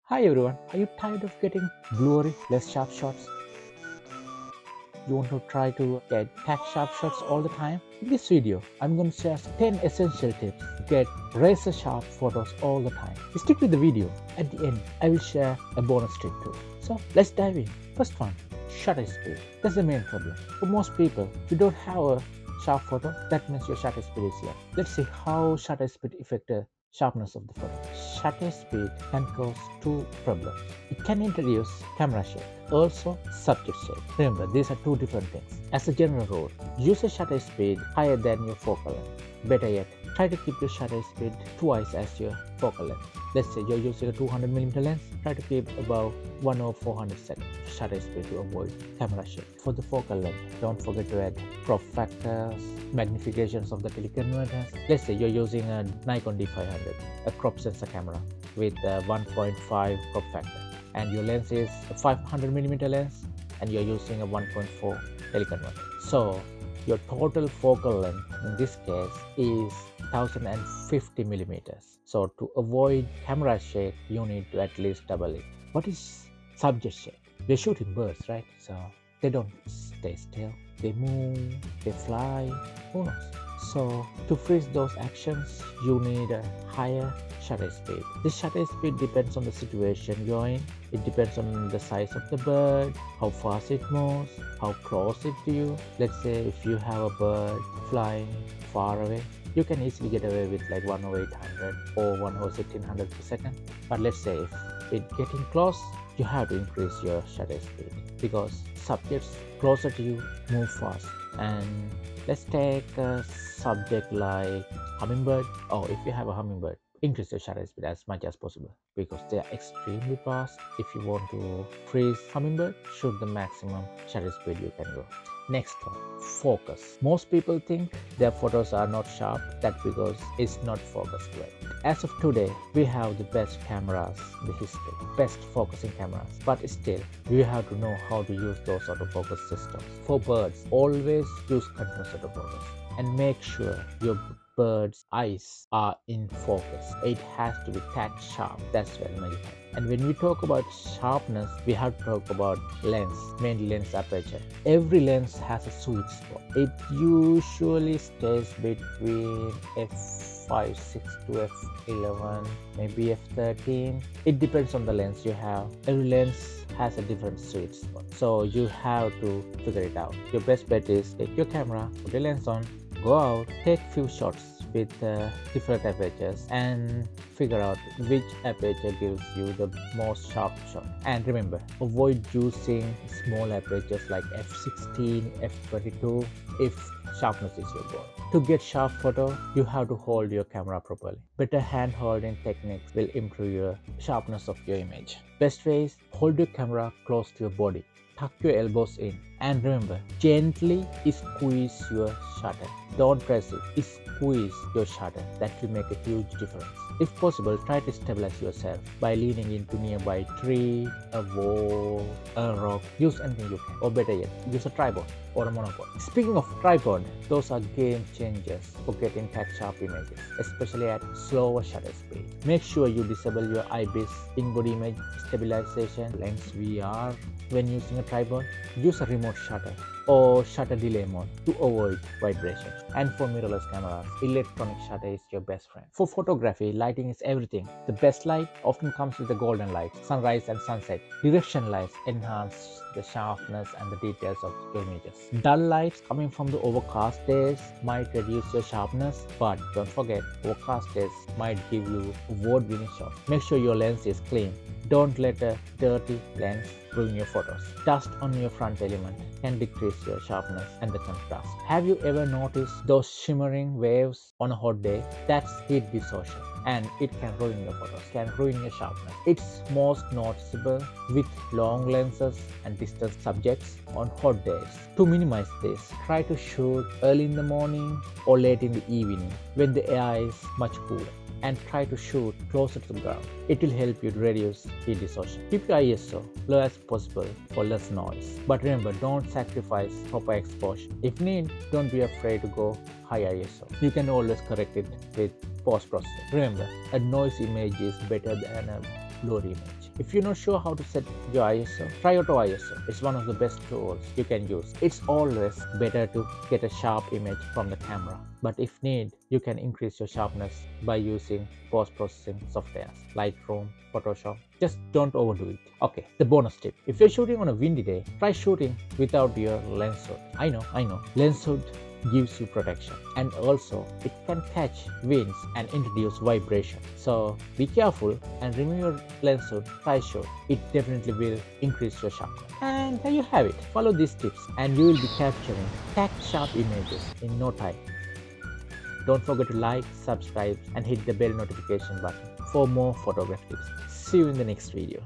Hi everyone, are you tired of getting blurry, less sharp shots? You want to try to get Tack-Sharp shots all the time? In this video, I'm going to share 10 essential tips to get razor sharp photos all the time. Stick with the video. At the end, I will share a bonus tip too. So let's dive in. First one, shutter speed. That's the main problem. For most people, if you don't have a sharp photo, that means your shutter speed is low. Let's see how shutter speed affects the sharpness of the photo. Shutter speed can cause two problems. It can introduce camera shake, also subject shake. Remember, these are two different things. As a general rule, use a shutter speed higher than your focal length. Better yet, try to keep your shutter speed twice as your focal length. Let's say you're using a 200mm lens, try to keep about 1 or 400 shutter speed to avoid camera shake. For the focal length, don't forget to add crop factors, magnifications of the teleconverters. Let's say you're using a Nikon D500, a crop sensor camera with a 1.5 crop factor, and your lens is a 500mm lens and you're using a 1.4 teleconverter. So your total focal length in this case is 1050mm. So to avoid camera shake, you need to at least double it. What is subject shake? We're shooting birds, right? So they don't stay still. They move, they fly, who knows? So to freeze those actions, you need a higher shutter speed. This shutter speed depends on the situation you're in. It depends on the size of the bird, how fast it moves, how close it to you. Let's say if you have a bird flying far away, you can easily get away with like 1 over 800 or 1 over 1600 per second. But let's say if it's getting close, you have to increase your shutter speed because subjects closer to you move fast. And let's take a subject like hummingbird. If you have a hummingbird, increase your shutter speed as much as possible because they are extremely fast. If you want to freeze hummingbird, shoot the maximum shutter speed you can go. Next one, focus. Most people think their photos are not sharp. That's because it's not focused well. As of today, we have the best cameras in the history, best focusing cameras. But still, you have to know how to use those autofocus systems. For birds, always use continuous autofocus and make sure your bird's eyes are in focus. It has to be Tack-Sharp. That's very magic. And when we talk about sharpness, we have to talk about lens, mainly lens aperture. Every lens has a sweet spot. It usually stays between f5.6 to f11, maybe f13. It depends on the lens you have. Every lens has a different sweet spot. So you have to figure it out. Your best bet is take your camera, put your lens on, go out, take few shots with different apertures and figure out which aperture gives you the most sharp shot. And remember, avoid using small apertures like f16, f22 if sharpness is your goal. To get sharp photo, you have to hold your camera properly. Better hand holding techniques will improve your sharpness of your image. Best way is hold your camera close to your body. Tuck your elbows in and remember, gently squeeze your shutter. Don't press it, squeeze your shutter. That will make a huge difference. If possible, try to stabilize yourself by leaning into nearby tree, a wall, a rock. Use anything you can, or better yet, use a tripod or a monopod. Speaking of tripod, those are game changers for getting Tack-Sharp images, especially at slower shutter speed. Make sure you disable your IBIS, in-body image stabilization, lens VR when using a tripod. Use a remote shutter or shutter delay mode to avoid vibration. And for mirrorless cameras, electronic shutter is your best friend. For photography, lighting is everything. The best light often comes with the golden light, sunrise and sunset. Direction lights enhance the sharpness and the details of your images. Dull lights coming from the overcast days might reduce your sharpness, but don't forget, overcast days might give you award-winning shots. Make sure your lens is clean. Don't let a dirty lens ruin your photos. Dust on your front element can decrease your sharpness and the contrast. Have you ever noticed those shimmering waves on a hot day? That's heat distortion, and it can ruin your photos, can ruin your sharpness. It's most noticeable with long lenses and distant subjects on hot days. To minimize this, try to shoot early in the morning or late in the evening when the air is much cooler, and try to shoot closer to the ground. It will help you to reduce heat distortion. Keep your ISO low as possible for less noise. But remember, don't sacrifice proper exposure. If need, don't be afraid to go high ISO. You can always correct it with post-processing. Remember, a noise image is better than a blurry image. If you're not sure how to set your ISO, try Auto ISO. It's one of the best tools you can use. It's always better to get a sharp image from the camera, but if need, you can increase your sharpness by using post-processing softwares, Lightroom, Photoshop. Just don't overdo it. Okay, the bonus tip. If you're shooting on a windy day, try shooting without your lens hood. I know. Lens hood gives you protection, and also it can catch winds and introduce vibration, so be careful and remove your lens hood. Try shoot. It definitely will increase your sharpness. And there you have it. Follow these tips and you will be capturing Tack-Sharp images in no time. Don't forget to like, subscribe and hit the bell notification button for more photography tips. See you in the next video.